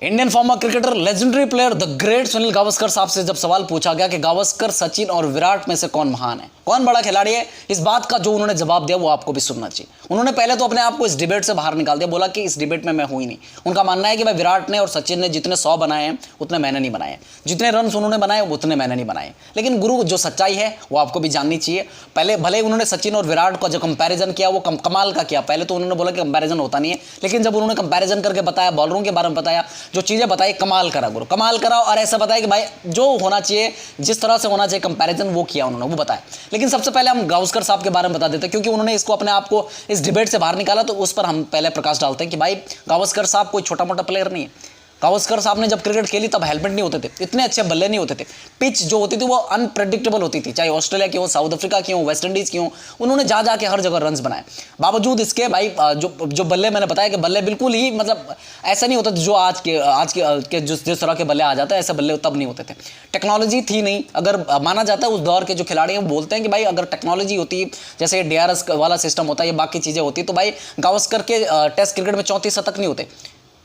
Indian farmer cricketer legendary player the great Sunil Gavaskar साहब से जब सवाल पूछा गया कि गावस्कर, सचिन और विराट में से कौन महान है, कौन बड़ा खिलाड़ी है, इस बात का जो उन्होंने जवाब दिया वो आपको भी सुनना चाहिए। उन्होंने पहले तो अपने आप को इस डिबेट से बाहर निकाल दिया, बोला कि इस डिबेट में मैं हूं ही नहीं। उनका मानना है कि भाई विराट ने और सचिन ने जितने 100 बनाए हैं उतने मैंने नहीं बनाए, जितने रन उन्होंने बनाए उतने मैंने नहीं बनाए। लेकिन गुरु जो सच्चाई है वो आपको भी जाननी चाहिए। पहले भले उन्होंने सचिन और विराट का जो कंपैरिजन किया वो कमाल का किया। पहले तो उन्होंने बोला कि कंपैरिजन होता नहीं है, लेकिन जब उन्होंने कंपैरिजन करके बताया, बॉलरों के बारे में बताया, जो चीजें बताई, कमाल करा गुरु, कमाल करा। और ऐसा बताया कि भाई जो होना चाहिए, जिस तरह से होना चाहिए कंपैरिजन, वो किया उन्होंने, वो बताया। लेकिन सबसे पहले हम गावस्कर साहब के बारे में बता देते हैं, क्योंकि उन्होंने इसको अपने आप को इस डिबेट से बाहर निकाला, तो उस पर हम पहले प्रकाश डालते हैं कि भाई गावस्कर साहब कोई छोटा मोटा प्लेयर नहीं है। गावस्कर साहब ने जब क्रिकेट खेली तब हेलमेट नहीं होते थे, इतने अच्छे बल्ले नहीं होते थे, पिच जो होती थी वो अनप्रेडिक्टेबल होती थी, चाहे ऑस्ट्रेलिया की हो, साउथ अफ्रीका की हो, वेस्ट इंडीज की हो। उन्होंने जा जाके हर जगह रन्स बनाए। बावजूद इसके भाई जो बल्ले मैंने बताया कि बल्ले बिल्कुल ही मतलब ऐसा नहीं होता जो आज के जिस तरह के बल्ले आ जाते हैं, ऐसे बल्ले तब नहीं होते थे। टेक्नोलॉजी थी नहीं। अगर माना जाता है उस दौर के जो खिलाड़ी हैं बोलते हैं कि भाई अगर टेक्नोलॉजी होती, जैसे DRS वाला सिस्टम होता है, ये बाकी चीज़ें होती, तो भाई गावस्कर के टेस्ट क्रिकेट में 34 शतक नहीं होते,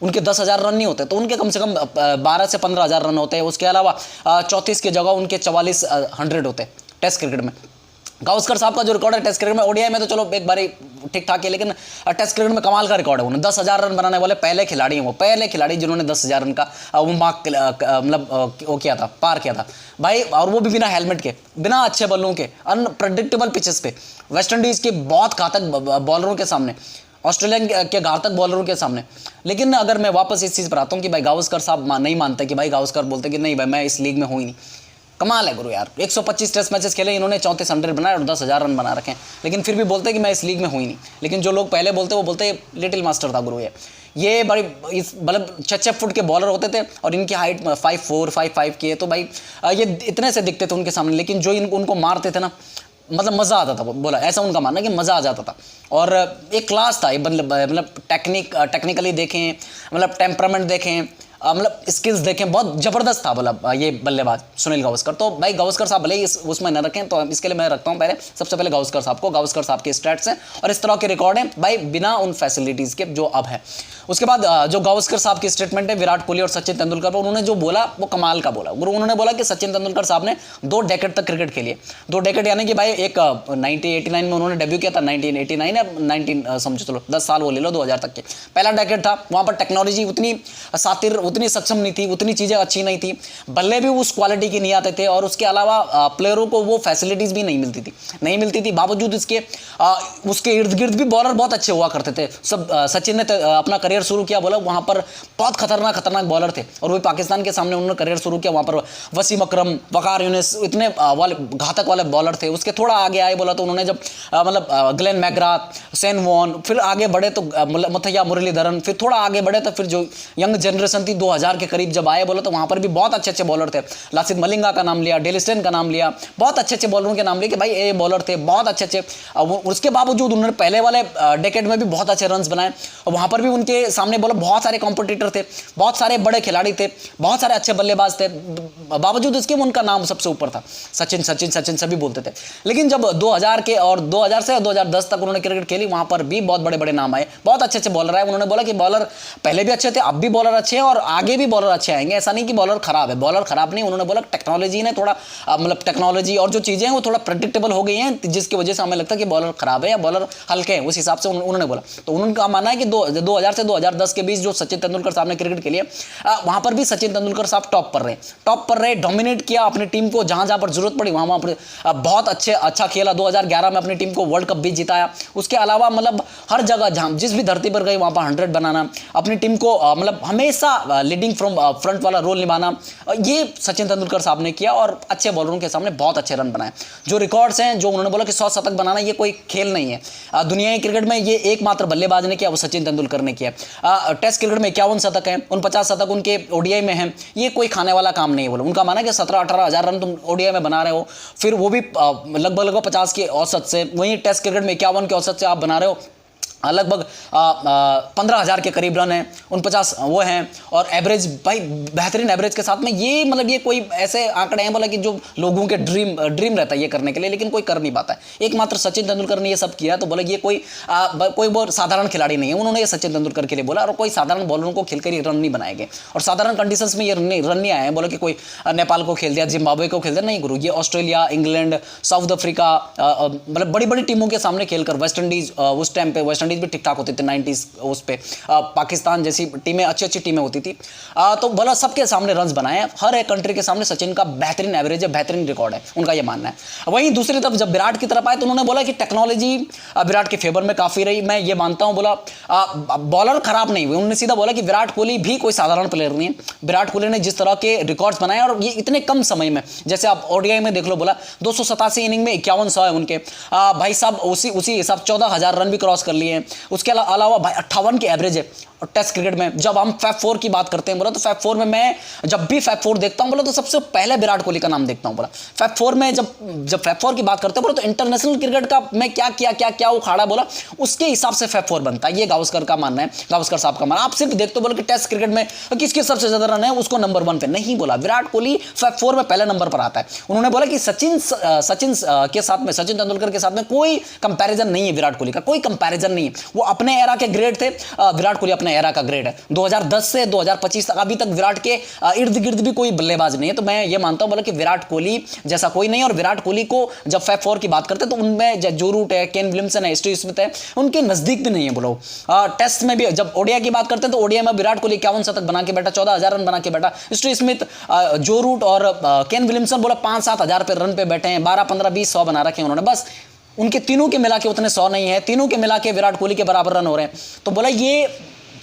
उनके 10,000 रन नहीं होते, तो उनके कम से कम 12 से 15,000 रन होते हैं। उसके अलावा 34 की जगह उनके 4400 होते हैं टेस्ट क्रिकेट में। गावस्कर साहब का जो रिकॉर्ड है टेस्ट क्रिकेट में, ODI में तो चलो एक बारी ठीक ठाक है, लेकिन टेस्ट क्रिकेट में कमाल का रिकॉर्ड है। उन्होंने 10,000 रन बनाने वाले पहले खिलाड़ी हैं, वो पहले खिलाड़ी जिन्होंने 10,000 रन का वो मार्क मतलब वो किया था, पार किया था भाई। और वो भी बिना हेलमेट के, बिना अच्छे बल्लों के, अनप्रडिक्टेबल पिचेस पे, वेस्ट इंडीज़ के बहुत घातक बॉलरों के सामने, ऑस्ट्रेलिया के घातक बॉलरों के सामने। लेकिन अगर मैं वापस इस चीज़ पर आता हूँ कि भाई गावस्कर साहब नहीं मानते, कि भाई गावस्कर बोलते कि नहीं भाई मैं इस लीग में हूँ ही नहीं। कमाल है गुरु यार, 125 टेस्ट मैचेस खेले इन्होंने, 3400 बनाए और 10,000 रन बना रखे हैं, लेकिन फिर भी बोलते हैं कि मैं इस लीग में हूँ ही नहीं। लेकिन जो लोग पहले बोलते वो बोलते लिटिल मास्टर था गुरु ये बड़ी मतलब 6-6 फुट के बॉलर होते थे और इनकी हाइट 5'4", 5'5" की है, तो भाई ये इतने से दिखते थे उनके सामने। लेकिन जो उनको मारते थे ना, मतलब मज़ा आता था, बोला ऐसा उनका मानना कि मज़ा आ जाता था। और एक क्लास था, मतलब टेक्निकली देखें, मतलब टेम्परामेंट देखें, मतलब स्किल्स देखें, बहुत ज़बरदस्त था बोला ये बल्लेबाज सुनील गावस्कर। तो भाई गावस्कर साहब भले ही उसमें न रखें, तो इसके लिए मैं रखता हूँ पहले सबसे पहले गावस्कर साहब को। गावस्कर साहब के स्टैट्स हैं और इस तरह के रिकॉर्ड हैं भाई, बिना उन फैसिलिटीज़ के जो अब है। उसके बाद जो गावस्कर साहब की स्टेटमेंट है विराट कोहली और सचिन तेंदुलकर पर, उन्होंने जो बोला वो कमाल का बोला। उन्होंने बोला कि सचिन तेंदुलकर साहब ने 2 डेकेड तक क्रिकेट खेली है। 2 डेकेड यानी कि भाई एक 1989 में उन्होंने डेब्यू किया था, 1989 या 19 समझो, चलो 10 साल वो ले लो, 2000 तक के पहला डेकेड था। वहाँ पर टेक्नोलॉजी उतनी सातिर, उतनी सक्षम नहीं थी, उतनी चीज़ें अच्छी नहीं थी, बल्ले भी उस क्वालिटी के नहीं आते थे, और उसके अलावा प्लेयरों को वो फैसिलिटीज़ भी नहीं मिलती थी। बावजूद इसके उसके इर्द गिर्द भी बॉलर बहुत अच्छे हुआ करते थे सब। सचिन ने अपना करियर शुरू किया, बोला वहाँ पर बहुत खतरनाक बॉलर थे, और वही पाकिस्तान के सामने उन्होंने करियर शुरू किया। वहाँ पर वसीम अकरम, वकार यूनिस, इतने वाले घातक वाले बॉलर थे। उसके थोड़ा आगे आए बोला तो उन्होंने जब मतलब ग्लेन मैकग्राथ, सेन वॉन, फिर आगे बढ़े तो मुथैया मुरलीधरन, फिर थोड़ा आगे बढ़े तो फिर जो यंग जनरेशन थी 2000 के करीब जब आए बोला तो वहाँ पर भी बहुत अच्छे बॉलर थे। लासित मलिंगा का नाम लिया, डेल स्टेन का नाम लिया, बहुत अच्छे बॉलरों के नाम लिए कि भाई ये बॉलर थे बहुत अच्छे। उसके बावजूद उन्होंने पहले वाले डेकेड में भी बहुत अच्छे रन्स बनाए, और वहाँ पर भी उनके सामने बोला बहुत सारे कॉम्पिटिटर थे, बहुत सारे बड़े खिलाड़ी थे, बहुत सारे अच्छे बल्लेबाज थे। बावजूद इसके उनका नाम सबसे ऊपर था, सचिन सचिन सचिन सभी बोलते थे। लेकिन जब 2000 के और 2000 से 2010 तक उन्होंने क्रिकेट खेली, वहाँ पर भी बहुत बड़े नाम आए, बहुत अच्छे बॉलर आए। उन्होंने बोला कि बॉलर पहले भी अच्छे थे, अब भी बॉलर अच्छे हैं और आगे भी बॉलर अच्छे आएंगे। ऐसा नहीं कि बॉलर खराब है, बॉलर खराब नहीं। उन्होंने बोला टेक्नोलॉजी ने थोड़ा मतलब टेक्नोलॉजी और जो चीज़ें हैं वो थोड़ा प्रेडिक्टेबल हो गई हैं, जिसकी वजह से हमें लगता है कि बॉलर खराब है या बॉलर हल्के हैं, उस हिसाब से उन्होंने बोला। तो उनका मानना है कि 2000 से 2010 के बीच जो सचिन तेंदुलकर साहब ने क्रिकेट खेली है, वहाँ पर भी सचिन तेंदुलकर साहब टॉप पर रहे, डोमिनेट किया अपनी टीम को, जहाँ पर जरूरत पड़ी वहाँ पर बहुत अच्छा खेला। 2011 में अपनी टीम को वर्ल्ड कप भी जिताया। उसके अलावा मतलब हर जगह जहाँ जिस भी धरती पर गए वहाँ पर 100 बनाना, अपनी टीम को मतलब हमेशा लीडिंग फ्रॉम फ्रंट वाला रोल निभाना, ये सचिन तेंदुलकर साहब ने किया, और अच्छे बॉलरों के सामने बहुत अच्छे रन बनाए। जो रिकॉर्ड्स हैं, जो उन्होंने बोला कि 100 शतक बनाना ये कोई खेल नहीं है। दुनिया के क्रिकेट में ये एकमात्र बल्लेबाज ने किया, वो सचिन तेंदुलकर ने किया। टेस्ट क्रिकेट में 51 शतक हैं, 49 शतक उनके ODI में हैं। ये कोई खाने वाला काम नहीं है। बोलो उनका माना कि 17-18 हज़ार रन तुम ODI में बना रहे हो, फिर वो भी लगभग 50 के औसत से, वहीं टेस्ट क्रिकेट में 51 के औसत से आप बना रहे हो, लगभग 15,000 के करीब रन है, 49 वो हैं, और एवरेज भाई बेहतरीन एवरेज के साथ में। ये मतलब ये कोई ऐसे आंकड़े हैं बोला कि जो लोगों के ड्रीम रहता है ये करने के लिए, लेकिन कोई कर नहीं पाता है। एकमात्र सचिन तेंदुलकर ने ये सब किया, तो बोला ये कोई बहुत साधारण खिलाड़ी नहीं है, उन्होंने ये सचिन तेंदुलकर के लिए बोला। और कोई साधारण बॉलरों को खेलकर ये रन नहीं बनाएंगे, और साधारण कंडीशंस में ये रन नहीं आए हैं। बोला कि कोई नेपाल को खेल दिया, जिम्बाब्वे को खेल दिया, नहीं गुरु, ये ऑस्ट्रेलिया, इंग्लैंड, साउथ अफ्रीका, मतलब बड़ी बड़ी टीमों के सामने खेलकर, वेस्ट इंडीज उस टाइम पे वेस्ट इंडीज भी ठीक ठाक होते थे 90s उस पे, पाकिस्तान जैसी टीमें अच्छी टीमें होती थी, तो बोला सबके सामने रन्स बनाए। हर एक कंट्री के सामने सचिन का बेहतरीन एवरेज है, बेहतरीन रिकॉर्ड है, उनका ये मानना है। वहीं दूसरी तरफ जब विराट की तरफ आए तो उन्होंने बोला कि टेक्नोलॉजी विराट के फेवर में काफी रही, मैं ये मानता हूं। बोला बॉलर खराब नहीं हुए, उन्होंने सीधा बोला कि विराट कोहली भी कोई साधारण प्लेयर नहीं है। विराट कोहली ने जिस तरह के रिकॉर्ड्स बनाए, और ये इतने कम समय में, जैसे आप ओडीआई में देख लो, बोला 287 इनिंग में 5100 है उनके, भाई साहब उसी हिसाब 14,000 रन भी क्रॉस कर लिए हैं। उसके अलावा भाई 58 की एवरेज है। और टेस्ट क्रिकेट में जब हम फैब 4 की बात करते हैं बोला, तो फैब 4 में मैं जब भी फैब 4 देखता हूं बोला, तो सबसे पहले विराट कोहली का नाम देखता हूं। बोला फैब 4 में जब फैब 4 की बात करते हैं बोला, तो इंटरनेशनल क्रिकेट का मैं क्या उखाड़ा, बोला उसके हिसाब से फैब 4 बनता है। ये गावस्कर का मानना है, गावस्कर साहब का मानना। आप सिर्फ देखते हो बोला कि टेस्ट क्रिकेट में किसके सबसे ज्यादा रन है, उसको नंबर 1 पे नहीं बोला, विराट कोहली फैब 4 में पहले नंबर पर आता है। उन्होंने बोला कि सचिन के साथ में, सचिन तेंदुलकर के साथ में कोई कंपैरिजन नहीं है, विराट कोहली का कोई कंपैरिजन नहीं है। वो अपने एरा के ग्रेड थे, विराट कोहली अपने एरा का ग्रेड है। 2010 से 2025 तक अभी तक विराट के इर्द गिर्द भी कोई बल्लेबाज नहीं है। तो मैं ये मानता हूं बोला कि विराट कोहली जैसा कोई नहीं है। और विराट कोहली को जब फैब 4 की बात करते हैं तो उनमें जो रूट है, केन विलियमसन है, स्टीव स्मिथ है, उनके नजदीक भी नहीं है। बोलो टेस्ट में भी जब ओडीआई की बात करते हैं तो ओडीआई में विराट कोहली 51 शतक बना के बैठा, 14,000 रन बना के बैठा। स्टीव स्मिथ, जो रूट और केन विलियमसन बोला 5-7 हजार पे रन पे बैठे हैं, 12, 15, 20, 100 बना रखे हैं उन्होंने। बस उनके तीनों के मिला के उतने 100 नहीं है, तीनों के मिला के विराट कोहली के बराबर रन हो रहे हैं। तो बोला ये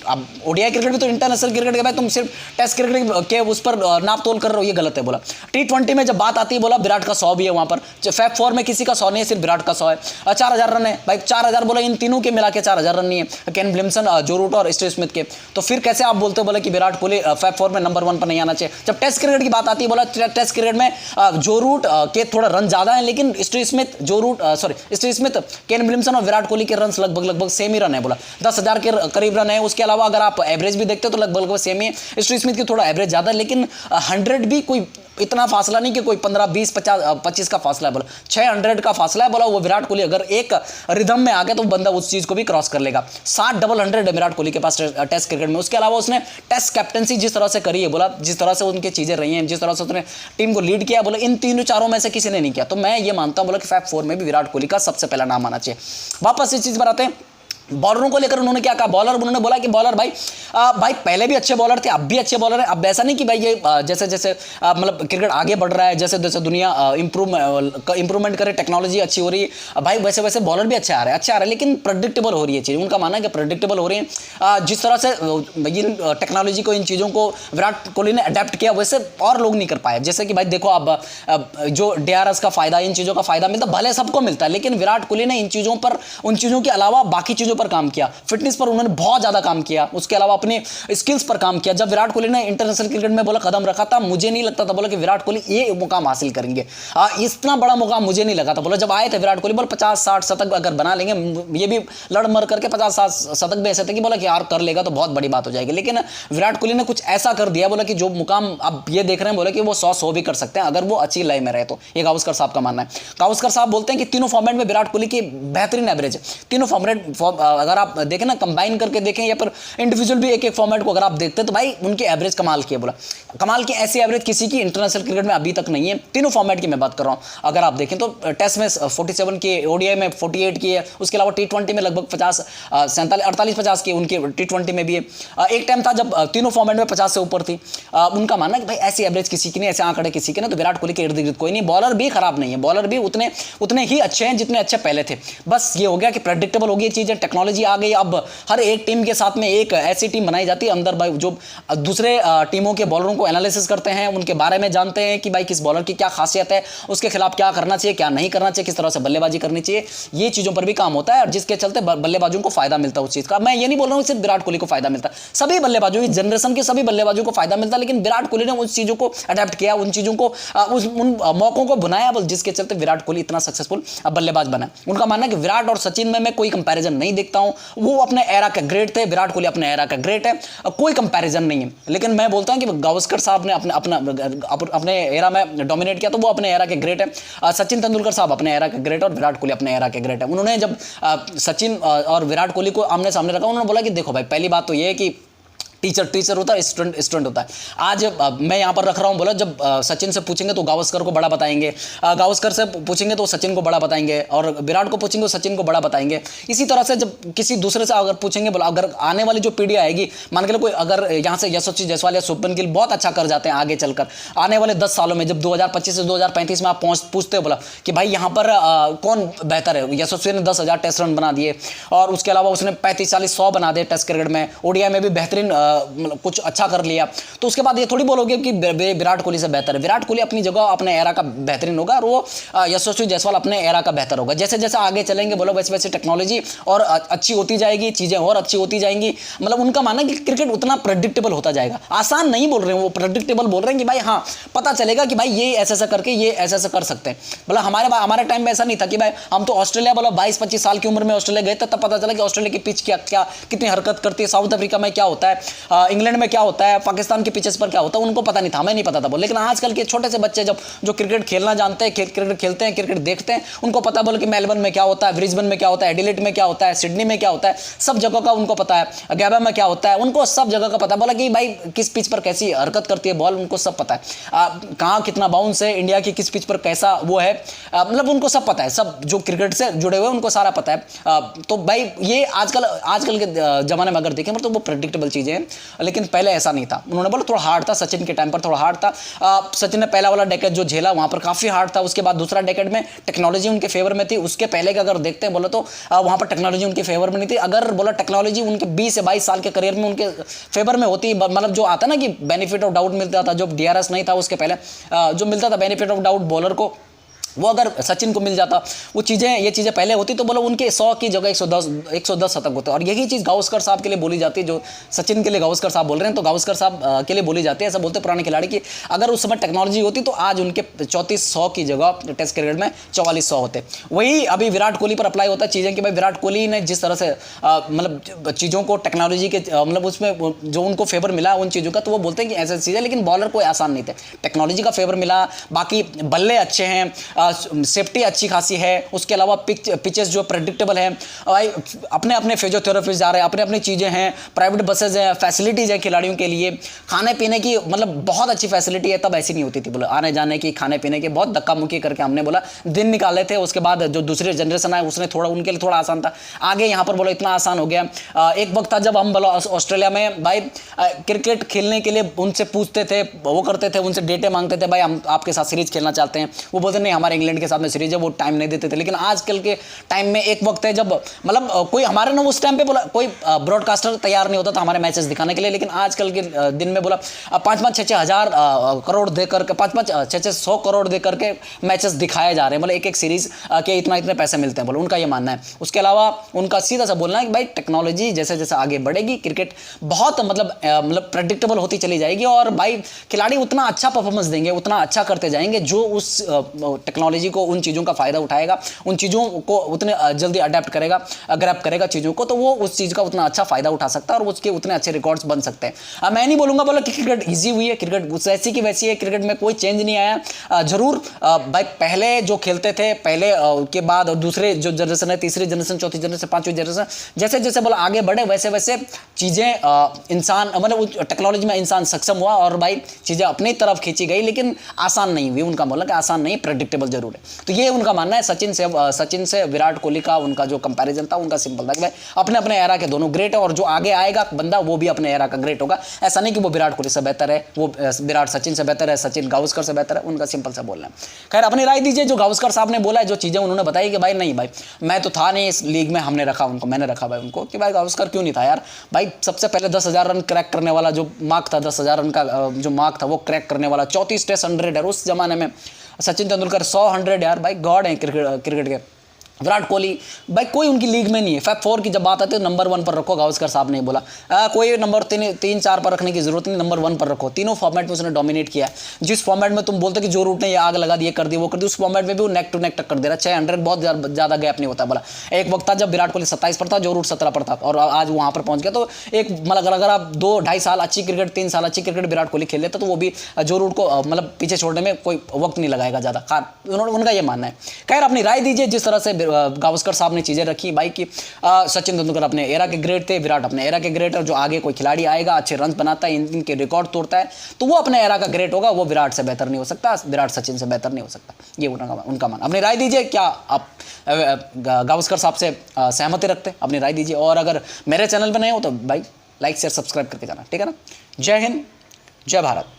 अब ओडीआई क्रिकेट भी तो इंटरनेशनल क्रिकेट के बाद तुम सिर्फ टेस्ट क्रिकेट के उस पर नाप तोल कर रहे हो, ये गलत है। बोला T20 में जब बात आती है बोला विराट का 100 भी है वहां पर, फैब 4 में किसी का 100 नहीं है, सिर्फ विराट का 100 है। 4,000 रन है भाई, 4,000 बोला इन तीनों के मिला के 4,000 रन नहीं है, केन विलियमसन, जो रूट और स्टीव स्मिथ के। तो फिर कैसे आप बोलते हो बोला कि विराट कोहली फैब 4 में नंबर 1 पर नहीं आना चाहिए। जब टेस्ट क्रिकेट की बात आती है बोला टेस्ट क्रिकेट में जो रूट के थोड़ा रन ज्यादा है, लेकिन Steve Smith, Steve Smith, Kane Williamson और विराट कोहली के रन लगभग सेम ही रन है। बोला 10,000 के करीब रन है। उसके अलावा अगर आप एवरेज भी देखते हो तो लगभग सेम ही है। स्टीव स्मिथ की थोड़ा एवरेज ज्यादा है, लेकिन 100 भी कोई इतना फासला नहीं कि कोई 15, 20, 50, 25 का फासला है। बोला 600 का फासला है। बोला वो विराट कोहली अगर एक रिदम में आ गया तो बंदा उस चीज को भी क्रॉस कर लेगा। 60 डबल 100 है विराट कोहली के पास टेस्ट क्रिकेट में। उसके अलावा उसने टेस्ट कैप्टनसी जिस तरह से करी है, बोला जिस तरह से उनकी चीजें रही हैं, जिस तरह से उसने टीम को लीड किया, बोला इन तीनों चारों में से किसी ने नहीं किया। तो मैं ये मानता हूं बोला कि फैब 4 में भी विराट कोहली का सबसे पहला नाम आना चाहिए। वापस इस चीज पर आते हैं, बॉलरों को लेकर उन्होंने क्या कहा। बॉलर उन्होंने बोला कि बॉलर भाई पहले भी अच्छे बॉलर थे, अब भी अच्छे बॉलर हैं। अब ऐसा नहीं कि भाई ये जैसे जैसे मतलब क्रिकेट आगे बढ़ रहा है, जैसे जैसे दुनिया इंप्रूवमेंट करे, टेक्नोलॉजी अच्छी हो रही है भाई, वैसे वैसे बॉलर भी अच्छे आ रहे हैं, लेकिन प्रेडिक्टेबल हो रही है चीज़। उनका मानना है कि प्रेडिक्टेबल हो रही है। जिस तरह से इन टेक्नोलॉजी को, इन चीज़ों को विराट कोहली ने अडेप्ट किया, वैसे और लोग नहीं कर पाए। जैसे कि भाई देखो आप जो DRS का फायदा, इन चीज़ों का फायदा मिलता, भले सबको मिलता है, लेकिन विराट कोहली ने इन चीज़ों पर, उन चीज़ों के अलावा बाकी चीज़ों पर काम किया। फिटनेस पर उन्होंने बहुत ज्यादा काम किया, उसके अलावा अपने स्किल्स पर काम किया। जब विराट कोहली ने इंटरनेशनल क्रिकेट में बोला कदम रखा था, मुझे नहीं लगता था बोला कि विराट कोहली ये मुकाम हासिल करेंगे, इतना बड़ा मुकाम मुझे नहीं लगा था। बोला जब आए थे विराट कोहली, बोला 50-60 शतक अगर बना लेंगे, ये भी लड़ मर करके 50-60 शतक भी ऐसे थे कि बोला कि यार कर लेगा तो बहुत बड़ी बात हो जाएगी। लेकिन विराट कोहली ने कुछ ऐसा कर दिया बोला कि जो मुकाम अब ये देख रहे हैं, बोला कि वो 100 भी कर सकते हैं अगर वो अच्छी लय में रहे तो। ये गावस्कर साहब का मानना है। गावस्कर साहब बोलते हैं कि तीनों फॉर्मेट में विराट कोहली की बेहतरीन एवरेज है। तीनों फॉर्मेट अगर आप देखें ना, कंबाइन करके देखें या फिर इंडिविजुअल भी एक फॉर्मेट को अगर आप देखते हैं तो भाई उनकी एवरेज कमाल की है। बोला कमाल की ऐसी एवरेज किसी की इंटरनेशनल क्रिकेट में अभी तक नहीं है। तीनों फॉर्मेट की मैं बात कर रहा हूं। अगर आप देखें तो टेस्ट में 47 की, ओडीआई में 48 की है, उसके अलावा T20 में लगभग 50, 48-50 की उनकी T20 में भी है। एक टाइम था जब तीनों फॉर्मेट में 50 से ऊपर थी। उनका मानना है कि भाई ऐसी एवरेज किसी की नहीं, ऐसे आंकड़े किसी के नहीं। तो विराट कोहली के इर्द गिर्द कोई नहीं। बॉलर भी खराब नहीं है, बॉलर भी उतने ही अच्छे हैं जितने अच्छे पहले थे। बस ये हो गया कि प्रेडिक्टेबल हो गई चीजें, टेक्नोलॉजी आ गई। अब हर एक टीम के साथ में एक ऐसी टीम बनाई जाती है अंदर भाई जो दूसरे टीमों के बॉलरों को एनालिसिस करते हैं, उनके बारे में जानते हैं कि भाई किस बॉलर की क्या खासियत है, उसके खिलाफ क्या करना चाहिए, क्या नहीं करना चाहिए, किस तरह से बल्लेबाजी करनी चाहिए। ये चीजों पर भी काम होता है, और जिसके चलते बल्लेबाजों को फायदा मिलता है उस चीज का। मैं ये नहीं बोल रहा हूँ सिर्फ विराट कोहली को फायदा मिलता है, सभी बल्लेबाजों की जनरेशन के सभी बल्लेबाजों को फायदा मिलता है। लेकिन विराट कोहली ने उन चीजों को अडेप्ट किया, उन चीजों को उन मौकों को बनाया, जिसके चलते विराट कोहली इतना सक्सेसफुल बल्लेबाज बना। उनका मानना है कि विराट और सचिन में मैं कोई कंपैरिजन नहीं देखता। देखता हूँ वो अपने एरा का ग्रेट थे, विराट कोहली अपने एरा का ग्रेट है, कोई कंपैरिजन नहीं है। लेकिन मैं बोलता हूँ कि गावस्कर साहब ने अपने एरा में डोमिनेट किया तो वो अपने एरा के ग्रेट है। सचिन तेंदुलकर साहब अपने एरा के ग्रेट है और विराट कोहली अपने एरा के ग्रेट है। उन्होंने जब सचिन और विराट कोहली को आमने सामने रखा, उन्होंने बोला कि देखो भाई, पहली बात तो ये है कि टीचर होता है, स्टूडेंट होता है। आज मैं यहाँ पर रख रहा हूँ, बोला जब सचिन से पूछेंगे तो गावस्कर को बड़ा बताएंगे, गावस्कर से पूछेंगे तो सचिन को बड़ा बताएंगे, और विराट को पूछेंगे तो सचिन को बड़ा बताएंगे। इसी तरह से जब किसी दूसरे से अगर पूछेंगे, बोला अगर आने वाली जो पीढ़ी आएगी, मान के लो कोई अगर यहाँ से यशस्वी जायसवाल या शुभमन गिल बहुत अच्छा कर जाते हैं आगे चलकर, आने वाले 10 सालों में जब 2025 से 2035 में आप पूछते हो बोला कि भाई यहाँ पर कौन बेहतर है, यशस्वी ने 10,000 टेस्ट रन बना दिए और उसके अलावा उसने 35-40-100 बना दिए टेस्ट क्रिकेट में, ओडीआई में भी बेहतरीन कुछ अच्छा कर लिया, तो उसके बाद ये थोड़ी बोलोगे कि विराट कोहली से बेहतर है। विराट कोहली अपनी जगह अपने एरा का बेहतरीन होगा और वो यशस्वी जायसवाल अपने एरा का बेहतर होगा। जैसे जैसे आगे चलेंगे बोलो वैसे वैसे टेक्नोलॉजी और अच्छी होती जाएगी, चीज़ें और अच्छी होती जाएंगी। मतलब उनका मानना है कि क्रिकेट उतना प्रेडिक्टेबल होता जाएगा। आसान नहीं बोल रहे हैं वो, प्रेडिक्टेबल बोल रहे हैं कि भाई हाँ पता चलेगा कि भाई ये ऐसा ऐसा करके ये ऐसा ऐसा कर सकते हैं। बोला हमारे टाइम में ऐसा नहीं था कि भाई हम तो ऑस्ट्रेलिया बोला 22-25 साल की उम्र में ऑस्ट्रेलिया गए थे, तब पता चला कि ऑस्ट्रेलिया की पिच क्या कितनी हरकत करती है, साउथ अफ्रीका में क्या होता है, इंग्लैंड में क्या होता है, पाकिस्तान के पिचेस पर क्या होता है, उनको पता नहीं था, हमें नहीं पता था। लेकिन आजकल के छोटे से बच्चे जो क्रिकेट खेलना जानते हैं, क्रिकेट खेलते हैं, क्रिकेट देखते हैं, उनको पता बोले कि मेलबर्न में क्या होता है, ब्रिस्बेन में क्या होता है, एडिलेड में क्या होता है, सिडनी में क्या होता है, सब जगह का उनको पता है, गैबा में क्या होता है, उनको सब जगह का पता। बोला कि भाई किस पिच पर कैसी हरकत करती है बॉल, उनको सब पता है, कहाँ कितना बाउंस है, इंडिया की किस पिच पर कैसा वो है, मतलब उनको सब पता है, सब जो क्रिकेट से जुड़े हुए उनको सारा पता है। तो भाई ये आजकल के जमाने में अगर देखें तो वो प्रेडिक्टेबल चीज़ें हैं, लेकिन पहले ऐसा नहीं था। उन्होंने बोला थोड़ा हार्ड था, सचिन के टाइम पर थोड़ा हार्ड था। सचिन ने पहला वाला डेकेड जो झेला वहाँ पर काफ़ी हार्ड था, उसके बाद दूसरा डेकेड में टेक्नोलॉजी उनके फेवर में थी। उसके पहले का अगर देखते हैं बोला तो वहाँ पर टेक्नोलॉजी उनके फेवर में नहीं थी। अगर बोला टेक्नोलॉजी उनके 20 से 22 साल के करियर में उनके फेवर में होती, मतलब जो आता ना कि बेनिफिट ऑफ डाउट मिलता था, जो DRS नहीं था उसके पहले जो मिलता था बेनिफिट ऑफ डाउट बॉलर को, वो अगर सचिन को मिल जाता, ये चीज़ें पहले होती तो बोलो उनके 100 की जगह 110 शतक होते। और यही चीज़ गावस्कर साहब के लिए बोली जाती है, जो सचिन के लिए गावस्कर साहब बोल रहे हैं, तो गावस्कर साहब के लिए बोली जाती है। ऐसा बोलते पुराने खिलाड़ी कि अगर उस समय टेक्नोलॉजी होती तो आज उनके 3400 की जगह टेस्ट क्रिकेट में 4400 होते। वही अभी विराट कोहली पर अप्लाई होता है चीज़ें कि भाई विराट कोहली ने जिस तरह से मतलब चीज़ों को टेक्नोलॉजी के मतलब उसमें जो उनको फेवर मिला उन चीज़ों का, तो वो बोलते हैं कि ऐसी चीज़ें, लेकिन बॉलर कोई आसान नहीं थे, टेक्नोलॉजी का फेवर मिला, बाकी बल्ले अच्छे हैं, सेफ्टी अच्छी खासी है, उसके अलावा पिचेस जो प्रेडिक्टेबल है, भाई अपने अपने फिजियोथेरेपिस्ट जा रहे हैं, अपने अपनी चीज़ें हैं, प्राइवेट बसेज हैं, फैसिलिटीज़ हैं खिलाड़ियों के लिए, खाने पीने की मतलब बहुत अच्छी फैसिलिटी है। तब ऐसी नहीं होती थी, बोला आने जाने की, खाने पीने की बहुत धक्का मुक्की करके हमने बोला दिन निकाले थे। उसके बाद जो दूसरी जनरेशन आए उसने थोड़ा उनके लिए थोड़ा आसान था, आगे यहाँ पर बोला इतना आसान हो गया। एक वक्त था जब हम बोला ऑस्ट्रेलिया में भाई क्रिकेट खेलने के लिए उनसे पूछते थे, वो करते थे, उनसे डेटे मांगते थे, भाई हम आपके साथ सीरीज खेलना चाहते हैं, वो बोलते नहीं हमारे इंग्लैंड के साथ में सीरीज है, वो टाइम नहीं देते थे। लेकिन आजकल के टाइम में एक वक्त है जब मतलब कोई हमारे ना उस टाइम पे बोला कोई ब्रॉडकास्टर तैयार नहीं होता था हमारे मैचेस दिखाने के लिए, लेकिन आजकल के दिन में बोला 5-6 हजार करोड़ देकर के 5-6 करोड़ देकर के मैचेस दिखाए जा रहे हैं, मतलब एक सीरीज के इतने पैसे मिलते हैं, बोला उनका ये मानना है। उसके अलावा उनका सीधा सा बोलना है कि भाई टेक्नोलॉजी जैसे जैसे आगे बढ़ेगी क्रिकेट बहुत मतलब प्रेडिक्टेबल होती चली जाएगी, और भाई खिलाड़ी उतना अच्छा परफॉर्मेंस देंगे, उतना अच्छा करते जाएंगे जो उस टेक्नोलॉजी को, उन चीज़ों का फायदा उठाएगा, उन चीज़ों को उतने जल्दी अडेप्ट करेगा, ग्रैब करेगा चीज़ों को, तो वो उस चीज़ का उतना अच्छा फायदा उठा सकता है और उसके उतने अच्छे रिकॉर्ड्स बन सकते हैं। मैं नहीं बोलूँगा बोला कि क्रिकेट ईजी हुई है, क्रिकेट वैसी की वैसी है, क्रिकेट में कोई चेंज नहीं आया। जरूर भाई पहले जो खेलते थे पहले के बाद दूसरे जो जनरेशन है, तीसरी जनरेशन, चौथी जनरेशन, पांचवी जनरेशन, जैसे जैसे बोला आगे बढ़े वैसे वैसे चीज़ें इंसान मतलब टेक्नोलॉजी में इंसान सक्षम हुआ और भाई चीज़ें अपनी तरफ खींची गई, लेकिन आसान नहीं हुई। उनका बोला कि आसान नहीं, प्रेडिक्टेबल जरूर है। तो ये उनका मानना है। सचिन से विराट कोहली का उनका जो कंपैरिजन था उनका सिंपल था कि भाई अपने अपने एरा के दोनों ग्रेट है, और जो आगे आएगा बंदा वो भी अपने एरा का ग्रेट होगा। ऐसा नहीं कि वो विराट कोहली से बेहतर है, वो विराट सचिन से बेहतर है, सचिन गावस्कर से बेहतर है, उनका सिंपल सा बोलना है। खैर अपनी राय दीजिए, जो गावस्कर साहब ने बोला है, जो चीज़ें उन्होंने बताई कि भाई नहीं भाई मैं तो था नहीं इस लीग में, हमने रखा उनको, मैंने रखा भाई उनको कि भाई गावस्कर क्यों नहीं था यार, भाई सबसे पहले 10,000 रन क्रैक करने वाला जो मार्क था, 10,000 रन का जो मार्क था वो क्रैक करने वाला, 34 टेस्ट 100 है उस जमाने में। सचिन तेंदुलकर 100 100 यार भाई गॉड है क्रिकेट के। विराट कोहली भाई कोई उनकी लीग में नहीं है। फैब 4 की जब बात आती है तो नंबर 1 पर रखो, गावस्कर साहब ने बोला कोई नंबर 3-4 पर रखने की जरूरत नहीं, नंबर 1 पर रखो। तीनों फॉर्मेट में उसने डोमिनेट किया। जिस फॉर्मेट में तुम बोलते कि जो रूट ने ये आग लगा दी, कर दी, वो कर दी, उस फॉर्मेट में भी वो नेक टू नेक टक्कर दे रहा है। 600 बहुत ज़्यादा गैप नहीं होता। बोला एक वक्त था जब विराट कोहली 27 पर था, जो रूट 17 पर था, और आज वहाँ पर पहुँच गया। तो एक मतलब अगर आप 2-2.5 साल अच्छी क्रिकेट, 3 साल अच्छी क्रिकेट विराट कोहली खेल लेता तो वो भी जो रूट को मतलब पीछे छोड़ने में कोई वक्त नहीं लगाएगा ज़्यादा। उनका ये मानना है। खैर अपनी राय दीजिए जिस तरह से गावस्कर साहब ने चीज़ें रखी भाई कि सचिन तेंदुलकर अपने एरा के ग्रेट थे, विराट अपने एरा के ग्रेट है। जो आगे कोई खिलाड़ी आएगा अच्छे रन बनाता है, इनके रिकॉर्ड तोड़ता है, तो वो अपने एरा का ग्रेट होगा। वो विराट से बेहतर नहीं हो सकता, विराट सचिन से बेहतर नहीं हो सकता। ये उनका मान। अपनी राय दीजिए, क्या आप गावस्कर साहब से सहमति रखते हैं? अपनी राय दीजिए। और अगर मेरे चैनल पर नए हो तो भाई लाइक शेयर सब्सक्राइब करके जाना, ठीक है ना। जय हिंद, जय भारत।